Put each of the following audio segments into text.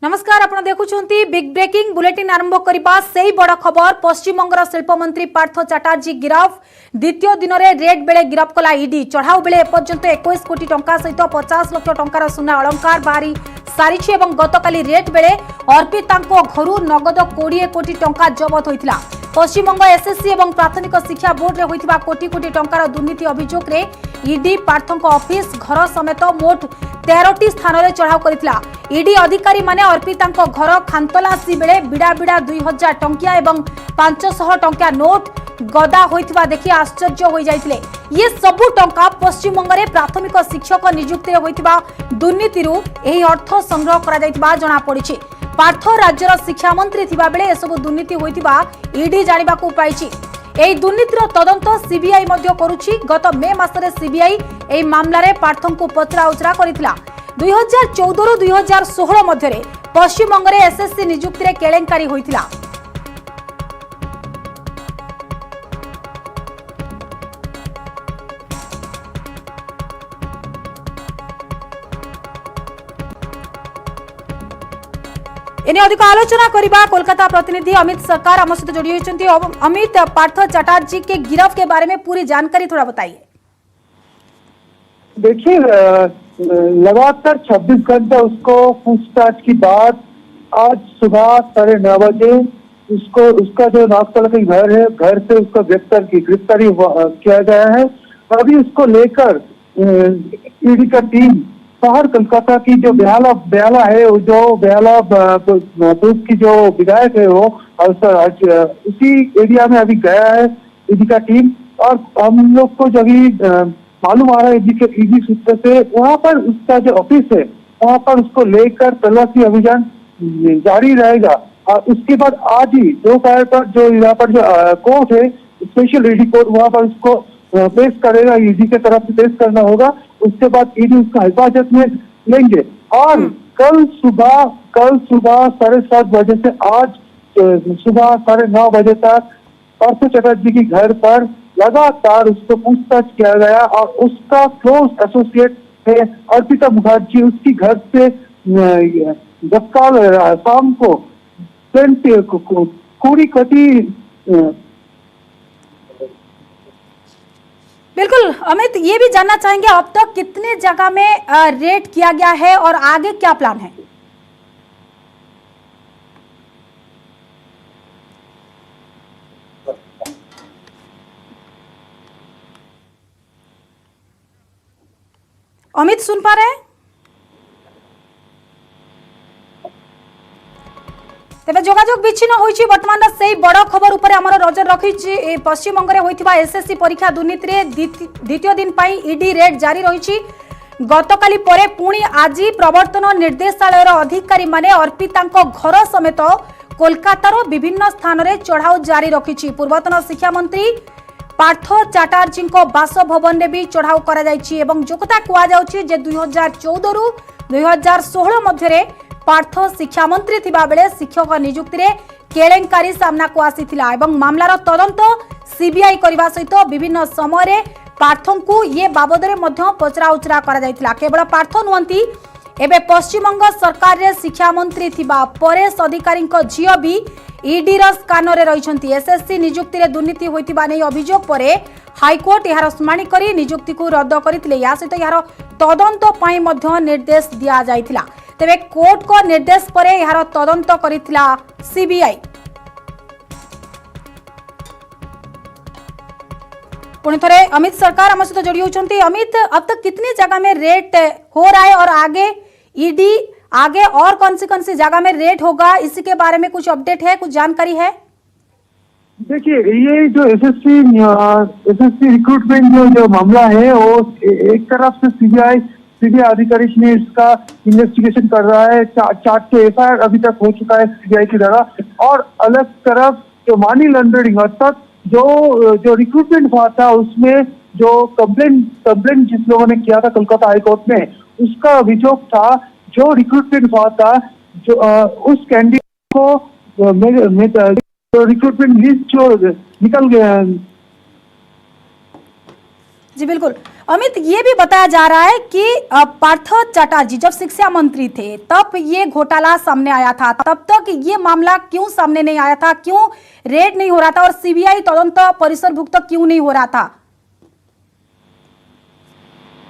नमस्कार आपण देखुछंती big breaking bulletin आरंभ करबा सेही बड़ खबर। पश्चिम बंगर शिल्प मंत्री पार्थ चैटार्जी गिरफ। द्वितीय दिन में रेड बेले गिरफ कला ईडी। चढ़ाऊ बेले एपर्यंत 21 कोटी टंका सहित 50 लाख टंकार सुना अलंकार बाहरी सारी एवं गतकाली रेड बेले अर्पिता घर नगद 20 कोटी टंका जबत होता। पश्चिम बंग एसएससी एवं प्राथमिक शिक्षा बोर्ड में होता कोटी कोटी टंकार दुर्नीति अभियोग रे ईडी पार्थों ऑफिस घर समेत मोट 13टी स्थान में चढ़ाऊ करथिला। ईडी अधिकारी माने अर्पिता घर खानतलासी बेले बिड़ा बिड़ा 2000 टंकिया एवं 500 टंकिया नोट गदा होइथिबा देखि आश्चर्य हो जाइथिले। ये सबु टंका पश्चिम बंग में प्राथमिक शिक्षक नियुक्ति होइथिबा दुर्नीति एही अर्थ संग्रह करा जाइथिबा जणा पड़िछि। पार्थ राज्यर शिक्षा मंत्री थिबा बेले एसबु दुर्नीति होइथिबा ईडी जानिबाकू पाइछि। एही दुर्नीतिर तदंत सीबीआई मध्य करुछि। गत मे मासरे सीबीआई एही मामलारे पार्थंकु पचरा उचरा करिथिला। 2014 रु 2016 मध्यरे पश्चिम बंगरे एसएससी नियुक्ति रे केलेंकारी होइथिला। एने अधिक आलोचना करिबा कोलकाता प्रतिनिधि अमित सरकार आम सहित जोड़ी होती। अमित, पार्थ चैटार्जी के गिरफ्त के बारे में पूरी जानकारी थोड़ा बताइए। देखिए, लगातार 26 घंटे उसको पूछताछ की बाद आज सुबह 9:30 बजे उसका जो नागतला का घर है, घर से उसका गिरफ्तारी किया गया है। अभी उसको लेकर ईडी का टीम शहर कोलकाता की जो बेहाला है, जो बेहाला बूथ की जो विधायक है वो उसी एरिया में अभी गया है ईडी का टीम। और हम लोग को जब मालूम आ रहा है ईडी सूत्र से, वहाँ पर उसका जो ऑफिस है वहाँ पर उसको लेकर तलाशी अभियान जारी रहेगा। और उसके बाद आज ही दोपहर पर जो यहाँ पर जो कोर्ट है, स्पेशल ईडी कोर्ट, वहाँ पर उसको पेश करेगा। ईडी के तरफ से पेश करना होगा। उसके बाद ईडी उसका हिफाजत में लेंगे। और कल सुबह 7:30 बजे से आज सुबह 9:30 बजे तक पार्थ चैटार्जी के घर पर लगातार उसको पूछताछ किया गया। और उसका क्लोज एसोसिएट है अर्पिता मुखर्जी, उसकी घर से गतकाल शाम को 20 कोटी। बिल्कुल अमित, ये भी जानना चाहेंगे अब तक कितने जगह में रेड किया गया है और आगे क्या प्लान है? अमित सुन पा रहे हैं? तेज जोगाजोग विच्छिन्न होइछि। वर्तमान से बड़ खबर उपर आमर नजर रखी। पश्चिम बंग में होइथिबा एसएससी परीक्षा दुर्नीति रे द्वितीय दिन पाई ईडी रेड जारी रही। गतकाली परे पुणी आज प्रवर्तन निर्देशालय अधिकारी माने अर्पिता घर समेत कोलकातार विभिन्न स्थान में चढ़ाऊ जारी रखी। पूर्वतन शिक्षा मंत्री पार्थ चैटार्जी बासभवन में भी चढ़ाऊ करा जायछि एवं जो कथा कुआ जाउछि जे 2014 रु 2016 मध्यरे पार्थ शिक्षा मंत्री थिबा बेले शिक्षक नियुक्ति रे केलेंकारी सामना को आसीथिला एवं मामलार तदंत सीबीआई करबा सहित विभिन्न समय रे पार्थों को ये बाबद रे मध्य पचरा उचरा करा जायथिला। केवल पार्थ नुहंती, एबे पश्चिम बंग सरकार रे शिक्षा मंत्री थिबा परेश अधिकारी झियो भी ईडी र स्कान रे रहिसंती। एसएससी नियुक्ति रे दुर्नीति होइतिबा नै अभियोग परे हाईकोर्ट यार शुनानी करी नियुक्ति को रद्द करथिले। या सहित यार तदंत पई मध्य निर्देश दिया जायथिला। तेबे कोर्ट को निर्देश परे यार तदंत करिथिला सीबीआई। पुणी थे अमित सरकार आम सहित जोड़ी होती। अमित, अब तक कितनी जगह में रेड हो रहा है और आगे ईडी आगे और कौन सी जगह में रेड होगा, इसी के बारे में कुछ अपडेट है, कुछ जानकारी है? देखिए, ये जो एसएससी रिक्रूटमेंट जो मामला है वो एक तरफ से सीबीआई अधिकारी ने इसका इन्वेस्टिगेशन कर रहा है। 4 एफआईआर अभी तक हो चुका है सीबीआई की द्वारा। और अलग तरफ जो मनी लॉन्ड्रिंग अर्थात जो रिक्रूटमेंट हुआ था उसमें जो कंप्लेंट जिस लोगों ने किया था कोलकाता हाईकोर्ट में, उसका अभियोग था जो रिक्रूटमेंट हुआ था जो उस कैंडिडेट को रिक्रूटमेंट लिस्ट जो निकल गया। जी बिल्कुल अमित, ये भी बताया जा रहा है कि पार्थ चटर्जी जब शिक्षा मंत्री थे तब ये घोटाला सामने आया था, तब तक ये मामला क्यों सामने नहीं आया था, क्यों रेड नहीं हो रहा था और सीबीआई तदंत परिसरभुक्त क्यों नहीं हो रहा था?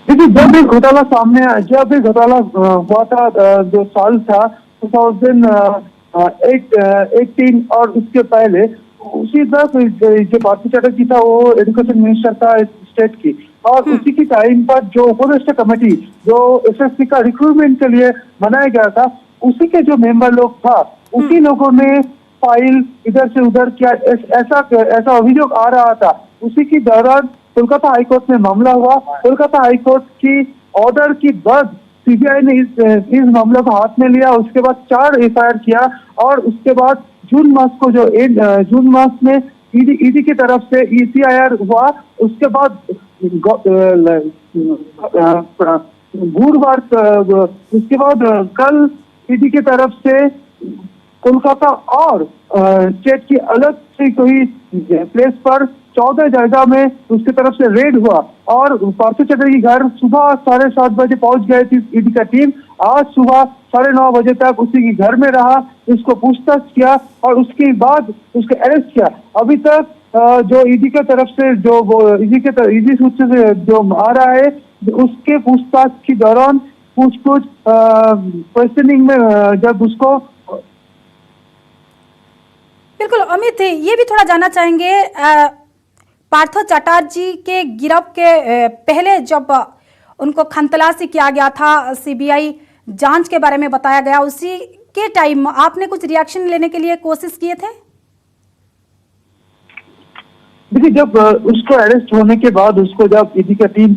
देखिए, जब भी घोटाला हुआ था, जो साल था 2018 और उसके पहले, उसी तक जो पार्थ चटर्जी था वो एजुकेशन मिनिस्टर था स्टेट की, और उसी के टाइम पर जो उपदेष्टा कमेटी जो एसएससी का रिक्रूटमेंट के लिए बनाया गया था, उसी के जो मेंबर लोग था, उसी लोगों ने फाइल इधर से उधर किया, ऐसा अभियोग आ रहा था। उसी के दौरान कोलकाता हाईकोर्ट में मामला हुआ। कोलकाता हाईकोर्ट की ऑर्डर के बाद सीबीआई ने इस मामले को हाथ में लिया। उसके बाद 4 एफआईआर किया और उसके बाद जून मास में ईडी की तरफ से ईसीआईआर हुआ। उसके बाद गुरुवार, उसके बाद कल ईडी की तरफ से कोलकाता और स्टेट की अलग से कोई प्लेस पर 14 जगह में उसकी तरफ से रेड हुआ और पार्थ चटर्जी घर सुबह 7:30 बजे पहुंच गए थी ईडी का टीम। आज सुबह 9:30 बजे तक उसी के घर में रहा, उसको पूछताछ किया और उसके बाद उसको अरेस्ट किया। अभी तक जो ईडी की तरफ से जो ईडी सूत्र से जो आ रहा है, उसके पूछताछ के दौरान कुछ क्वेश्चनिंग में जब उसको बिल्कुल अमित, ये भी थोड़ा जानना चाहेंगे, पार्थ चटर्जी के गिरफ्त के पहले जब उनको खानतलाशी किया गया था, सीबीआई जांच के बारे में बताया गया, उसी के टाइम आपने कुछ रिएक्शन लेने के लिए कोशिश किए थे? देखिए, जब उसको अरेस्ट होने के बाद उसको जब ईडी का टीम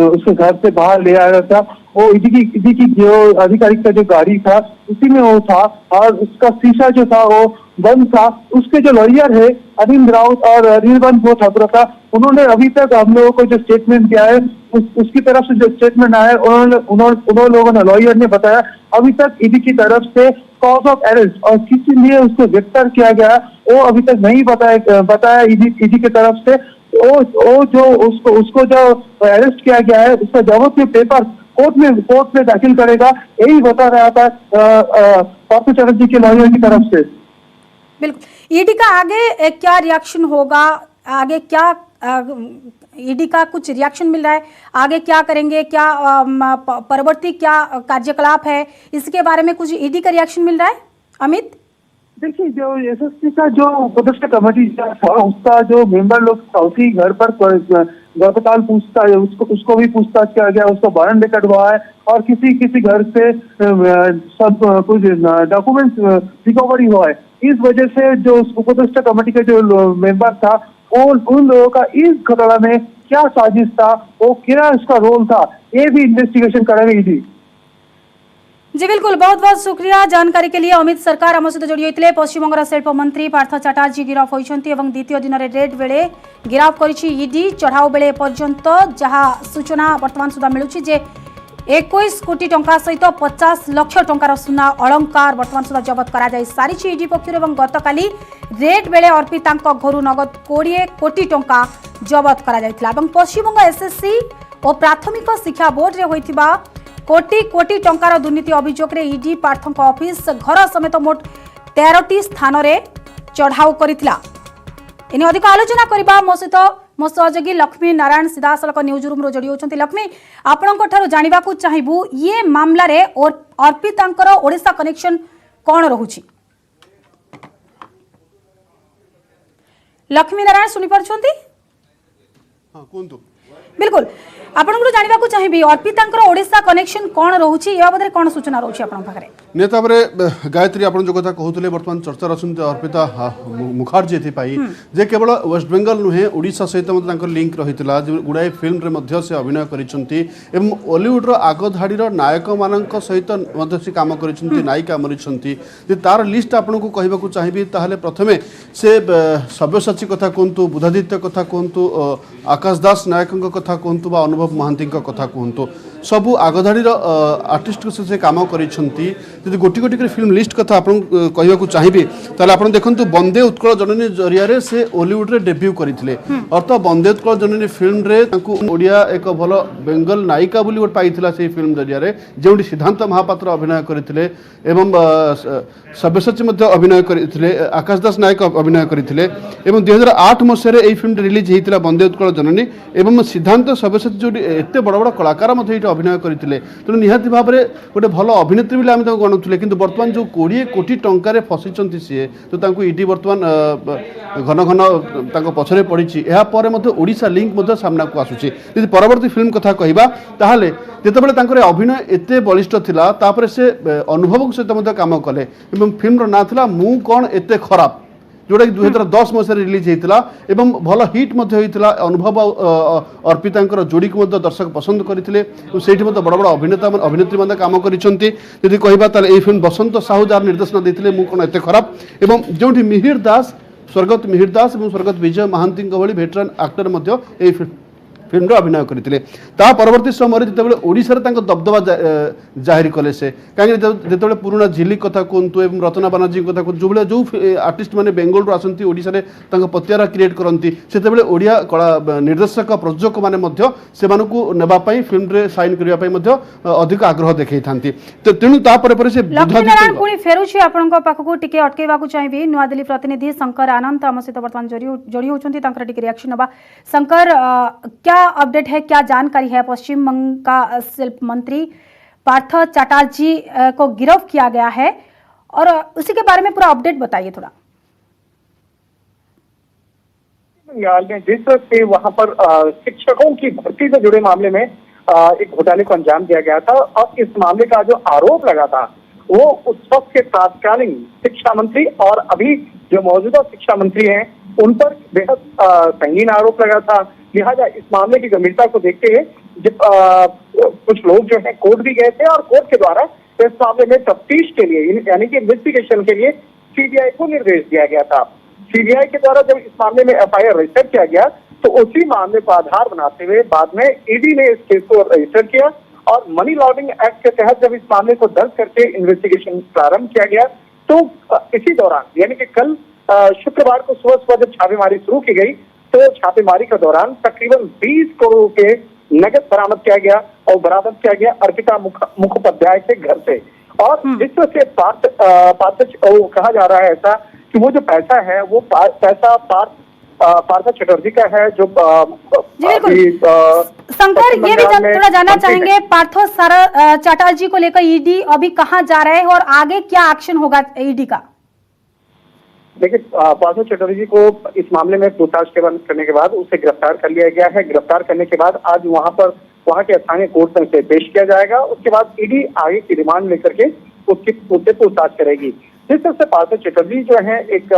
उसके घर से बाहर ले आया था, वो ईडी की जो अधिकारी का जो गाड़ी था उसी में वो था और उसका शीशा जो था वो बंद था। उसके जो लॉयर है अनिल राउत और निर्बंध था, उन्होंने अभी तक हम लोगों को जो स्टेटमेंट दिया है, उसकी तरफ से जो स्टेटमेंट आया है, उन्होंने लोगों ने, लॉयर ने बताया अभी तक ईडी की तरफ से कॉज ऑफ अरेस्ट और किस लिए उसको गिरफ्तार किया गया वो अभी तक नहीं बताया ईडी की तरफ से। वो जो उसको जो अरेस्ट किया गया है, उसका जाबती पेपर कोर्ट में दाखिल करेगा, यही बता रहा था पार्थ चटर्जी के लॉयर की तरफ से। बिल्कुल, ईडी का आगे क्या रिएक्शन होगा, आगे क्या ईडी का कुछ रिएक्शन मिल रहा है, आगे क्या करेंगे, क्या परवर्ती क्या कार्यकलाप है, इसके बारे में कुछ ईडी का रिएक्शन मिल रहा है अमित? देखिए, जो एसएससी का जो उपदेष्टा कमेटी था, उसका जो मेंबर लोग था, उसी घर पर गतकाल पूछता है, उसको भी पूछताछ किया गया, उसका वारंट रिकॉर्ड हुआ है और किसी घर से सब कुछ डॉक्यूमेंट्स रिकवरी हुआ है। इस वजह से जो उपदेष्टा कमेटी का जो मेंबर था, उन लोगों का इस घटना में क्या साजिश था, वो क्या इसका रोल था, ये भी इन्वेस्टिगेशन करेंगे ईडी। जी बिल्कुल, बहुत बहुत शुक्रिया जानकारी के लिए। अमित सरकार आम सहित जोड़ी होते। पश्चिमबंगर शिल्प मंत्री पार्थ चटर्जी गिरफ होती और द्वितीय दिन में रेड बेले गिरफ कर ईडी। चढ़ाऊ बेले पर्यंत जहाँ सूचना बर्तमान सुधा मिलूँ जे 21 कोटी टंका सहित 50 लाख टंकार सुना अलंकार बर्तमान सुधा जबत कर सारी ईडी पक्षर। गतकाली रेड बेले अर्पिता घर नगद 20 कोटी टंका जबत कर पश्चिमबंग एसएससी और प्राथमिक शिक्षा बोर्ड में होता कोटी कोटी टंकार दुर्नीति अभियोग रे ईडी पार्थ ऑफिस घर समेत मोट 13टी स्थान रे चढ़ाऊ करितला। एने अधिक आलोचना करबा मो सहित मो सहयोगी लक्ष्मी नारायण सीधासलख न्यूज रूम रो जोड़ी होचंती। लक्ष्मी, आपनक ठारो जानिबा को चाहिबू ये मामला रे और अर्पितांकर ओडिशा कनेक्शन कोन रहुची? लक्ष्मी नारायण सुनि परछंती? हां, कोंतु बिल्कुल, आपनको जानिबा को चाहिबी अर्पितांकर ओडिशा कनेक्शन कोन रहउची, या बदरे कोन सूचना रहउची आपन पाखरे? नेता बरे गायत्री आपन जो कथा कहउतले वर्तमान चर्चा रसुन अर्पिता मुखर्जी थी पाई जे केवल वेस्ट बेंगल नुहे ओडिशा सहित मत तांकर लिंक रहितला, जे गुडाई फिल्म रे मध्य से अभिनय करिसंती एवं बॉलीवुड रो आगो धाडी रो नायक मानक सहित मध्य से काम करिसंती, नायिका मरिसंती। जे तार लिस्ट आपन को कहबा को चाहिबी ताहले प्रथमे से सब्यसाची कथा कोंतु, बुधादित्य कथा कोंतु, आकाश दास नायकଙ୍କ कथा कोंतु बा अनुभव महांती कथा कहतु, सबू आगधाड़ी आर्टिस्ट से काम कर गोटी गोटी फिल्म लिस्ट कथा आप कहवाक चाहिए ताले आपण देखंतु बंदे उत्कल जननी जरिया रे से हॉलीवुड रे डेब्यू करथिले अर्थ बंदे उत्कल जननी फिल्म रे तांकु ओडिया एक भलो बेंगल नायिका बोली गोट पाइथिला से फिल्म जरिया रे जेउडी सिद्धांत महापात्र अभिनय करथिले एवं सब्यसाची मध्ये अभिनय करथिले आकाश दास नायक अभिनय करथिले एवं 2008 मसिया रे एई फिल्म रिलीज हेतिला बंदे उत्कल जननी एवं सिद्धांत सब्यसाची जोडी एते बड़ बड़ कलाकार मध्ये एटा अभिनय करथिले त निहाती भाव रे गोटे भलो अभिनेत्री बिले आमे गणुथिले किंतु वर्तमान जो 20 कोटी टंका रे फसिचंती से तो तांकु ईडी वर्तमान घन घन तांको पछरे पड़िछि एहा परे मध्ये ओडिसा लिंक मध्ये सामना को आसुछि यदि परवर्ती फिल्म कथा कहिबा ताहाले जेतेबेले तांकर अभिनय एते बलिष्ठ थिला तापरे से अनुभव सहित मध्ये काम कले एवं फिल्म रो ना थिला मु कोन एते खराब जोड़ा कि 2010 मसीह रिलीज होता एवं भल हिट अनुभव अर्पिता जोड़ी को दर्शक पसंद करते बड़ बड़ अभिनेता अभिनेत्री मैंने कम करी कहवा फिल्म बसंत साहू जार निर्देशना देते मुझे कौन एत खराब एवं जो मिहिर दास और स्वर्गत विजय महांती भली भेटरान एक्टर फिल्म अभिनय करते परवर्ती समय जितेबाला ओडिशा रे दबदबा जाहिर कले से कहीं जितेबाला पुराना झिलिक कथा कहतु एवं रचना बानार्जी कथा कहतु जो जो आर्टिस्ट मैंने बेंगल आसती ओडिशा रे पतियारा क्रिएट करती से ओडिया कला निर्देशक प्रयोजक मैंने से नेबाई फिल्म रे साइन करने अधिक आग्रह देखई था तेणु फेरुछि आपनका पाखकु टिके अटकेबाकू चाहिबी नुआदिल्ली प्रतिनिधि शंकर आनंद आम सहित वर्तमान जोड़ी होचंती तांकर टिके रिएक्शन नबा शंकर क्या अपडेट है, क्या जानकारी है? पश्चिम बंग का शिल्प मंत्री पार्थ चटर्जी को गिरफ्त किया गया है और उसी के बारे में पूरा अपडेट बताइए थोड़ा। जिस तरह से वहां पर शिक्षकों की भर्ती से जुड़े मामले में एक घोटाले को अंजाम दिया गया था और इस मामले का जो आरोप लगा था वो उस वक्त के तत्कालीन शिक्षा मंत्री और अभी जो मौजूदा शिक्षा मंत्री हैं उन पर बेहद संगीन आरोप लगा था। लिहाजा इस मामले की गंभीरता को देखते हुए कुछ लोग जो है कोर्ट भी गए थे और कोर्ट के द्वारा इस मामले में तफ्तीश के लिए यानी कि इन्वेस्टिगेशन के लिए सीबीआई को निर्देश दिया गया था। सीबीआई के द्वारा जब इस मामले में एफआईआर रजिस्टर किया गया तो उसी मामले को आधार बनाते हुए बाद में ईडी ने इस केस को रजिस्टर किया और मनी लॉन्ड्रिंग एक्ट के तहत जब इस मामले को दर्ज करके इन्वेस्टिगेशन प्रारंभ किया गया तो इसी दौरान यानी कि कल शुक्रवार को सुबह जब छापेमारी शुरू की गई तो छापेमारी के दौरान तकरीबन 20 करोड़ रुपए नगद बरामद किया गया और बरामद किया गया अर्पिता मुखोपाध्याय के घर से। और जिस तरह से पार्थ कहा जा रहा है ऐसा कि वो जो पैसा है वो पैसा पार्थ चटर्जी का है जो शंकर ये भी थोड़ा जानना चाहेंगे पार्थ चटर्जी को लेकर ईडी अभी कहाँ जा रहा है और आगे क्या एक्शन होगा ईडी का? देखिए पार्थ चटर्जी को इस मामले में पूछताछ करने के बाद उसे गिरफ्तार कर लिया गया है। गिरफ्तार करने के बाद आज वहां के स्थानीय कोर्ट में उसे पेश किया जाएगा। उसके बाद ईडी आगे की रिमांड लेकर के उससे पूछताछ करेगी। जिस तरह से पार्थ चटर्जी जो है एक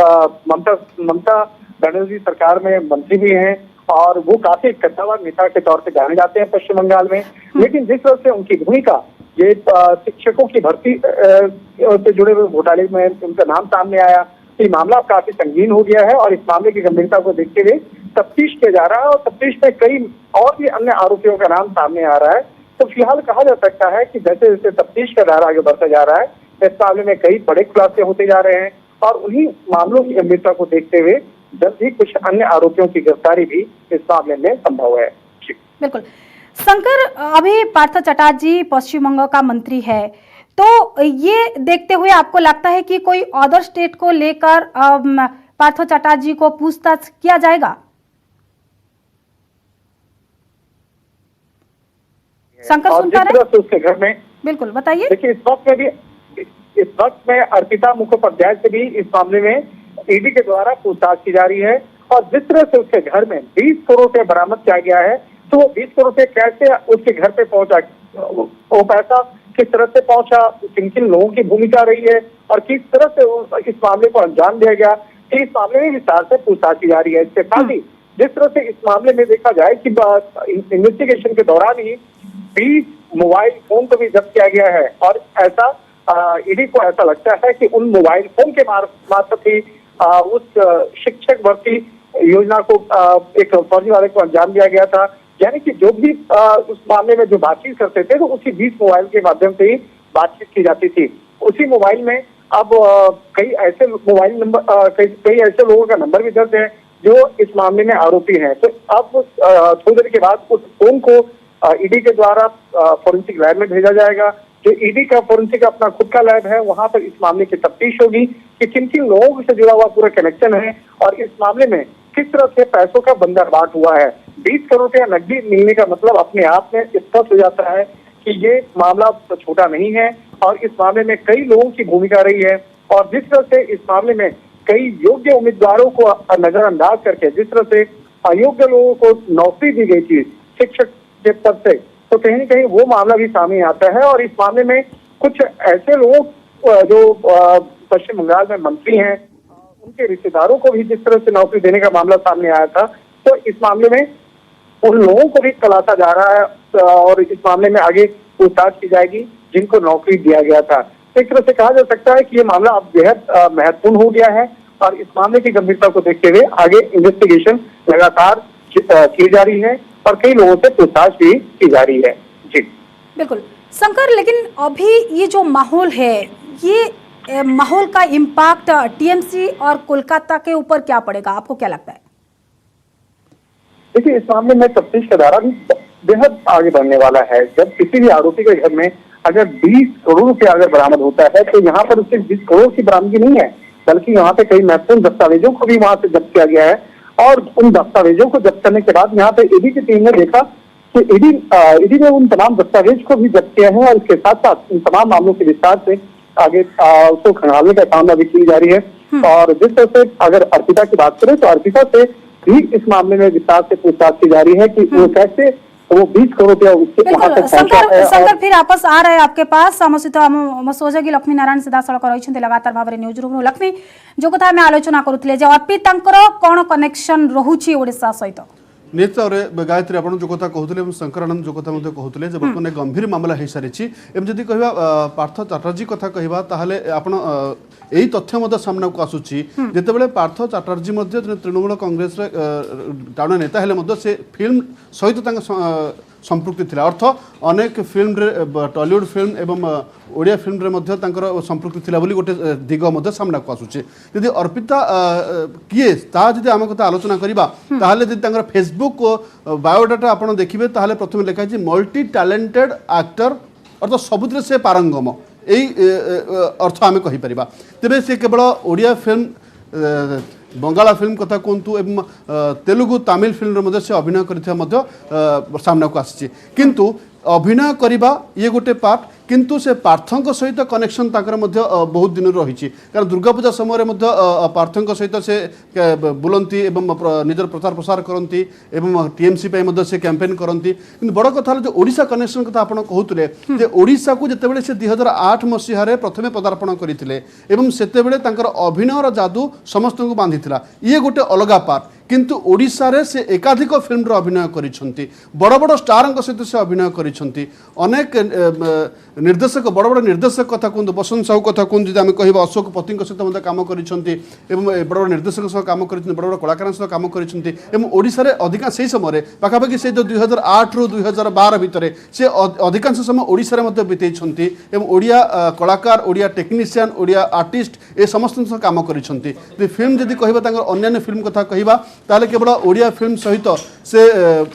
ममता बनर्जी सरकार में मंत्री भी हैं और वो काफी कद्दावर नेता के तौर पे जाने जाते हैं पश्चिम बंगाल में, लेकिन जिस तरह से उनकी भूमिका ये शिक्षकों की भर्ती से जुड़े हुए घोटाले में उनका नाम सामने आया, ये मामला काफी संगीन हो गया है और इस मामले की गंभीरता को देखते हुए तफ्तीश किया जा रहा है और तफ्तीश में कई और भी अन्य आरोपियों का नाम सामने आ रहा है। तो फिलहाल कहा जा सकता है कि जैसे जैसे तफ्तीश का दायरा आगे बढ़ता जा रहा है इस मामले में कई बड़े खुलासे होते जा रहे हैं और उन्हीं मामलों की गंभीरता को देखते हुए जल्द ही कुछ अन्य आरोपियों की गिरफ्तारी भी इस मामले में संभव है। बिल्कुल शंकर, अभी पार्थ चटर्जी पश्चिम बंग का मंत्री है तो ये देखते हुए आपको लगता है कि कोई अदर स्टेट को लेकर पार्थ चटर्जी को पूछताछ किया जाएगा? शंकर सुन पा रहे हैं? उसके घर में बिल्कुल बताइए। देखिए इस वक्त में अर्पिता मुखोपाध्याय से भी इस मामले में ईडी के द्वारा पूछताछ की जा रही है और जिस तरह से उसके घर में 20 करोड़ रुपए बरामद किया गया है तो वो 20 करोड़ रुपए कैसे उसके घर पे पहुंचा, वो पैसा किस तरह से पहुंचा, किन किन लोगों की भूमिका रही है और किस तरह से इस मामले को अंजाम दिया गया, इस मामले में विस्तार से पूछताछ की जा रही है। इसके साथ ही जिस तरह से इस मामले में देखा जाए कि इन्वेस्टिगेशन के दौरान ही 20 मोबाइल फोन को भी जब्त किया गया है और ऐसा ईडी को ऐसा लगता है कि उन मोबाइल फोन के मार्फत ही उस शिक्षक भर्ती योजना को एक फर्जीवाड़े को अंजाम दिया गया था। यानी कि जो भी उस मामले में जो बातचीत करते थे तो उसी 20 मोबाइल के माध्यम से ही बातचीत की जाती थी। उसी मोबाइल में अब कई ऐसे मोबाइल नंबर कई ऐसे लोगों का नंबर भी दर्ज है जो इस मामले में आरोपी हैं। तो अब थोड़ी देर के बाद उस फोन को ईडी के द्वारा फॉरेंसिक लैब में भेजा जाएगा। जो ईडी का फॉरेंसिक अपना खुद का लैब है, वहां पर इस मामले की तफ्तीश होगी कि किन किन लोगों से जुड़ा हुआ पूरा कनेक्शन है और इस मामले में किस तरह से पैसों का बंदरबाट हुआ है। 20 करोड़ रुपया नकदी मिलने का मतलब अपने आप में स्पष्ट हो जाता है कि ये मामला तो छोटा नहीं है और इस मामले में कई लोगों की भूमिका रही है। और जिस तरह से इस मामले में कई योग्य उम्मीदवारों को नजरअंदाज करके जिस तरह से अयोग्य लोगों को नौकरी दी गई थी शिक्षक के पद से, तो कहीं न कहीं वो मामला भी सामने आता है। और इस मामले में कुछ ऐसे लोग जो पश्चिम बंगाल में मंत्री हैं, उनके रिश्तेदारों को भी जिस तरह से नौकरी देने का मामला सामने आया था, तो इस मामले में उन लोगों को भी तलाशा जा रहा है और इस मामले में आगे पूछताछ की जाएगी जिनको नौकरी दिया गया था। तो एक तरह से कहा जा सकता है कि ये मामला अब बेहद महत्वपूर्ण हो गया है और इस मामले की गंभीरता को देखते हुए आगे इन्वेस्टिगेशन लगातार की जा रही है और कई लोगों से पूछताछ भी की जा रही है। जी बिल्कुल शंकर, लेकिन अभी ये जो माहौल है, ये माहौल का इम्पैक्ट टीएमसी और कोलकाता के ऊपर क्या पड़ेगा, आपको क्या लगता है? देखिए, इस मामले में तफ्तीश का दायरा भी बेहद आगे बढ़ने वाला है। जब किसी भी आरोपी के घर में अगर 20 करोड़ रुपया अगर बरामद होता है तो यहाँ पर सिर्फ 20 करोड़ की बरामदगी नहीं है, बल्कि यहाँ पे कई महत्वपूर्ण दस्तावेजों को भी वहां से जब्त किया गया है। और उन दस्तावेजों को जब्त करने के बाद यहाँ पे ईडी की टीम ने देखा कि ईडी ने उन तमाम दस्तावेज को भी जब्त किया है और इसके साथ साथ उन तमाम मामलों के विस्तार से आगे उसको खंगालने का काम अभी की जा रही है। और जिस तरह से अगर अर्पिता की बात करें तो अर्पिता से भी इस मामले में विस्तार से पूछताछ की जा रही है कि वो कैसे वो 20 करोड़ रुपया उसके वहां तक शंकर फिर आपस आ रहे आपके पास आम सहित आम सोझगी लक्ष्मी नारायण सीधासख रही लगातार भाव में न्यूज रूम। लक्ष्मी, जो कथा आम आलोचना करुले अर्पिता कौन कनेक्शन रोचे ओडिशा सहित? निश्चित भाव में गायत्री आप जो कथा कहते शंकरानंद जो कथा कहते बर्तमान गंभीर मामला हो सारी जदि कह पार्थ चैटर्जी कथा कहवा ताहले आपण यही तथ्य सामना को आसूची जितेबाला पार्थ चैटर्जी तृणमूल कांग्रेस टाण नेता हेले से फिल्म सहित संपृक्ति थिला अर्थ अनेक फिल्म रे टॉलीवुड फिल्म एवं ओडिया फिल्म रे मध्य तांकर संपृक्ति थिला बोली गोटे दिग मध्य सामना को आसूची। यदि अर्पिता किए ता जदि आम कथा आलोचना करिबा ताहले जदि तांकर फेसबुक बायोडाटा आपण देखिबे ताहले प्रथम लिखा है मल्टी टैलेंटेड एक्टर अर्थ सबुतरे से पारंगम यही अर्थ आम कहीपर। तेरे से केवल ओडिया फिल्म बंगाला फिल्म कथा कहतु एवं तेलुगु तमिल फिल्म से अभिनय कर सामना को आसी किंतु अभिनय करवा ये गोटे पार्ट किंतु से पार्थों सहित कनेक्शन ताकर बहुत दिन रही कारण दुर्गा पूजा समय पार्थों सहित से बुलती एवं निजर प्रचार प्रसार करती एवं टीएमसी से कैंपेन करती कि बड़ कथा जो ओडिशा कनेक्शन कथा आप कहते ओडिशा को जितेबाला से 2008 मसीह प्रथम पदार्पण करते अभिनयर जादू समस्त को बांधी ये गोटे अलग पार्ट किंतु ओडिशा रे से एकाधिक फिल्म अभिनय करिसेंती बड़ बड़ स्टार सहित से अभिनय करिसेंती अनेक निर्देशक बड़ बड़ निर्देशक कथा कहतु बसंत साहू कथा कहतु जब आम कह अशोक पति सहित काम करिसेंती एवं बड़ बड़ निर्देशक सह काम कर बड़ बड़ कलाकार सह काम करिसेंती एवं ओडिशा रे अधिकांश से समय पाखापाखि से 2008 रु 2012 भितर से अधिकांश समय ओडिशा रे मध्य बितेइछंती एवं ओडिया कलाकार ओडिया टेक्नीशियन ओडिया आर्टिस्ट ए समस्त सह काम करिसेंती। फिल्म जदि कहबा तांकर अन्य फिल्म कथा कहबा ताले केवल ओडिया फिल्म सहित से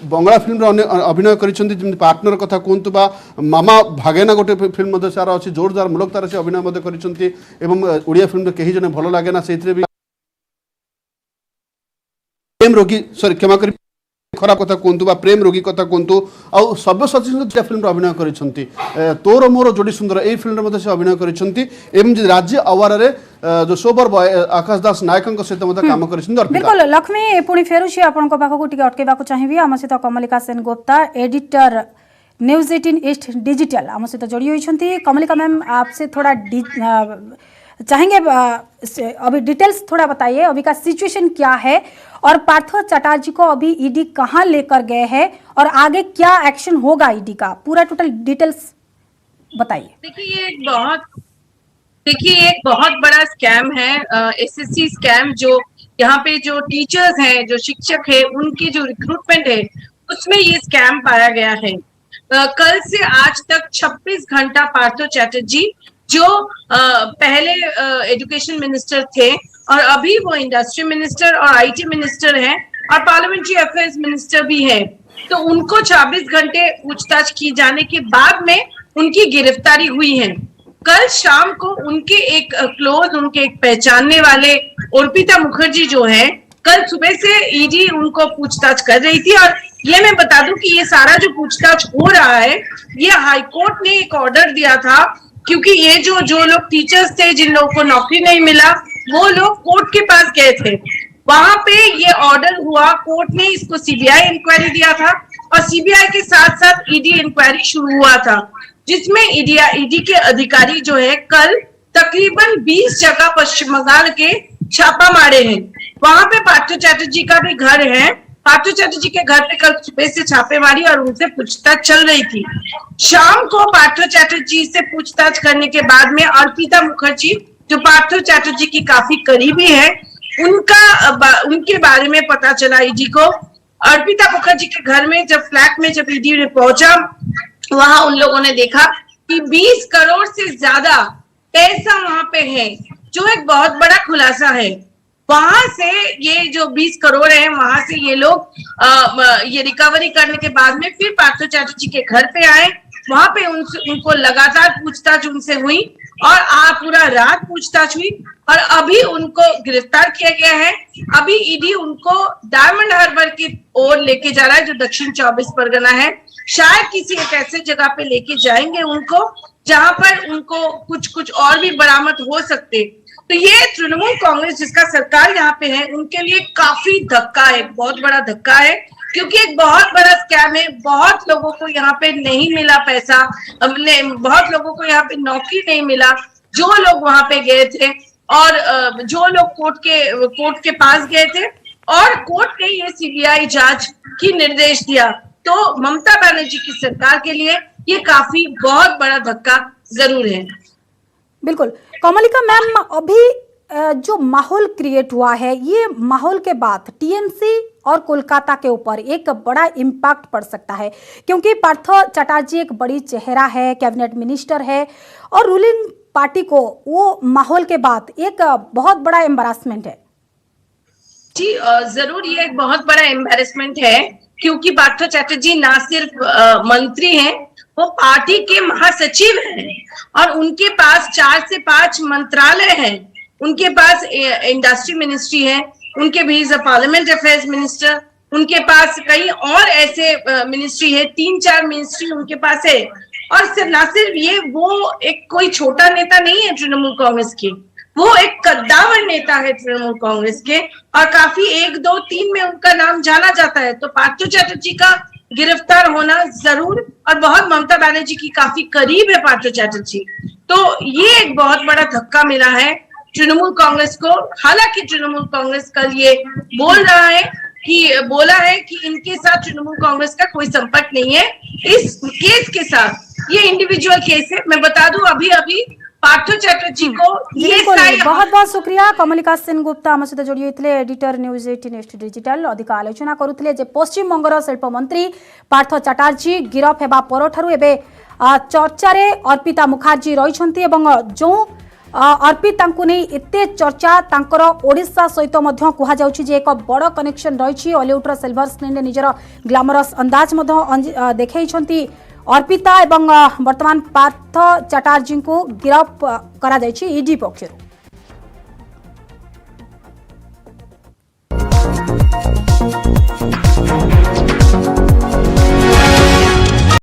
बंगला फिल्म अभिनय करिसेंती पार्टनर कथा कहतु बा मामा भागेना गोटे फिल्म सार अच्छी जोरदार मुलक तार से अभिनय करिसेंती एवं ओडिया फिल्म कहीं जने भल लगे ना से भी प्रेम रोगी सॉरी क्षमा करी खराब कथा कहतु बा प्रेम रोगी कथा कहतु आउ सब्यसाची फिल्म अभिनय करिसेंती तोर मोर जोड़ी सुंदर ए फिल्म से अभिनय करिसेंती एवं राज्य अवार्ड रे जो सोबर बॉय आकाश दास नायक सहित काम करिसेंती। बिल्कुल लक्ष्मी पुणी फेरुछि आपनको पाखको टिके अटकेबाको चाहिबी आम सहित Kamalika Sen Gupta editor news 18 east digital आम सहित जोड़ी होइछंती। कमलिका मैम आपसे थोड़ा चाहेंगे अभी डिटेल्स थोड़ा बताइए अभी का सिचुएशन क्या है और पार्थ चटर्जी को अभी ईडी कहां लेकर गए हैं और आगे क्या एक्शन होगा ईडी का पूरा टोटल डिटेल्स बताइए। देखिए एक बहुत बड़ा स्कैम है एसएससी स्कैम जो यहाँ पे जो टीचर्स हैं जो शिक्षक है उनकी जो रिक्रूटमेंट है उसमें ये स्कैम पाया गया है। कल से आज तक 26 घंटा पार्थ चैटर्जी जो पहले एजुकेशन मिनिस्टर थे और अभी वो इंडस्ट्री मिनिस्टर और आईटी मिनिस्टर हैं और पार्लियामेंट्री अफेयर्स मिनिस्टर भी हैं। तो उनको 24 घंटे पूछताछ की जाने के बाद में उनकी गिरफ्तारी हुई है। कल शाम को उनके एक क्लोज, उनके एक पहचानने वाले अर्पिता मुखर्जी जो है, कल सुबह से ईडी उनको पूछताछ कर रही थी। और ये मैं बता दूं कि ये सारा जो पूछताछ हो रहा है, ये हाईकोर्ट ने एक ऑर्डर दिया था, क्योंकि ये जो लोग टीचर्स थे, जिन लोगों को नौकरी नहीं मिला, वो लोग कोर्ट के पास गए थे। वहां पे ये ऑर्डर हुआ, कोर्ट ने इसको सीबीआई इंक्वायरी दिया था और सीबीआई के साथ साथ ईडी इंक्वायरी शुरू हुआ था, जिसमें ईडी के अधिकारी जो है कल तकरीबन 20 जगह पश्चिम बंगाल के छापा मारे हैं। वहां पे पार्थो चैटर्जी का भी घर है। पार्थो चैटर्जी के घर पे कल सुबह से छापेमारी और उनसे पूछताछ चल रही थी। शाम को पार्थो चैटर्जी से पूछताछ करने के बाद में अर्पिता मुखर्जी, जो पार्थो चैटर्जी की काफी करीबी है, उनके बारे में पता चला ईडी को। अर्पिता मुखर्जी के घर में जब ईडी ने पहुंचा, वहां उन लोगों ने देखा कि 20 करोड़ से ज्यादा पैसा वहां पे है, जो एक बहुत बड़ा खुलासा है। वहां से ये जो 20 करोड़ है, वहां से ये लोग ये रिकवरी करने के बाद में फिर पार्थो चैटर्जी के घर पे आए। वहां पे उनको लगातार पूछताछ उनसे हुई और पूरा रात पूछताछ हुई और अभी उनको गिरफ्तार किया गया है। अभी ईडी उनको डायमंड हार्बर की ओर लेके जा रहा है, जो दक्षिण 24 परगना है। शायद किसी एक ऐसे जगह पे लेके जाएंगे उनको, जहां पर उनको कुछ और भी बरामद हो सकते। तो ये तृणमूल कांग्रेस, जिसका सरकार यहाँ पे है, उनके लिए काफी धक्का है, बहुत बड़ा धक्का है, क्योंकि एक बहुत बड़ा स्कैम है। बहुत लोगों को यहाँ पे नहीं मिला पैसा, बहुत लोगों को यहाँ पे नौकरी नहीं मिला, जो लोग वहां पे गए थे और जो लोग कोर्ट के पास गए थे, और कोर्ट ने ये सीबीआई जांच की निर्देश दिया। तो ममता बनर्जी की सरकार के लिए ये काफी बहुत बड़ा धक्का जरूर है। बिल्कुल कमलिका मैम, अभी जो माहौल क्रिएट हुआ है, ये माहौल के बाद टीएमसी और कोलकाता के ऊपर एक बड़ा इम्पैक्ट पड़ सकता है, क्योंकि पार्थो चैटर्जी एक बड़ी चेहरा है, कैबिनेट मिनिस्टर है, और रूलिंग पार्टी को वो माहौल के बाद एक बहुत बड़ा एम्बैरेसमेंट है। जी जरूर, ये एक बहुत बड़ा एम्बैरेसमेंट है, क्योंकि पार्थो चैटर्जी ना सिर्फ मंत्री हैं, वो पार्टी के महासचिव हैं और उनके पास 4 से 5 मंत्रालय हैं। उनके पास इंडस्ट्री मिनिस्ट्री है, उनके भी पार्लियामेंट अफेयर्स मिनिस्टर, उनके पास कई और ऐसे मिनिस्ट्री है, 3-4 मिनिस्ट्री उनके पास है। और ना सिर्फ ये, वो एक कोई छोटा नेता नहीं है तृणमूल कांग्रेस की, वो एक कद्दावर नेता है तृणमूल कांग्रेस के, और काफी 1, 2, 3 में उनका नाम जाना जाता है। तो पार्थो चैटर्जी का गिरफ्तार होना जरूर, और बहुत ममता बनर्जी की काफी करीब है पार्थो चैटर्जी, तो ये एक बहुत बड़ा धक्का मिला है तृणमूल कांग्रेस को। हालांकि तृणमूल कांग्रेस कल ये बोला है कि इनके साथ तृणमूल कांग्रेस का कोई संपर्क नहीं है इस केस के साथ। ये इंडिविजुअल केस है। मैं बता दूं, अभी पार्थो चैटर्जी को बहुत बहुत शुक्रिया। कमलिका सेन गुप्ता आम सहित जोड़ी होते, एडिटर न्यूज 18 डिजिटल। अधिक आलोचना करुले जे पश्चिम बंगर शिल्प मंत्री पार्थो चैटर्जी गिरफ हेबा परठारु एबे चर्चा रे अर्पिता मुखर्जी रहिछंती, एवं जो अर्पिता नहीं एते चर्चा तांकर ओडिशा सहित मध्य कुहा जाउछि जे एक बड़ कनेक्शन रही। हॉलीवुडर सिल्वर स्क्रीन रे निजर ग्लैमरस अंदाज मध्य देखैछंती अर्पिता, एवं वर्तमान पार्थ चैटर्जी को गिरफ करा ईडी पक्षर।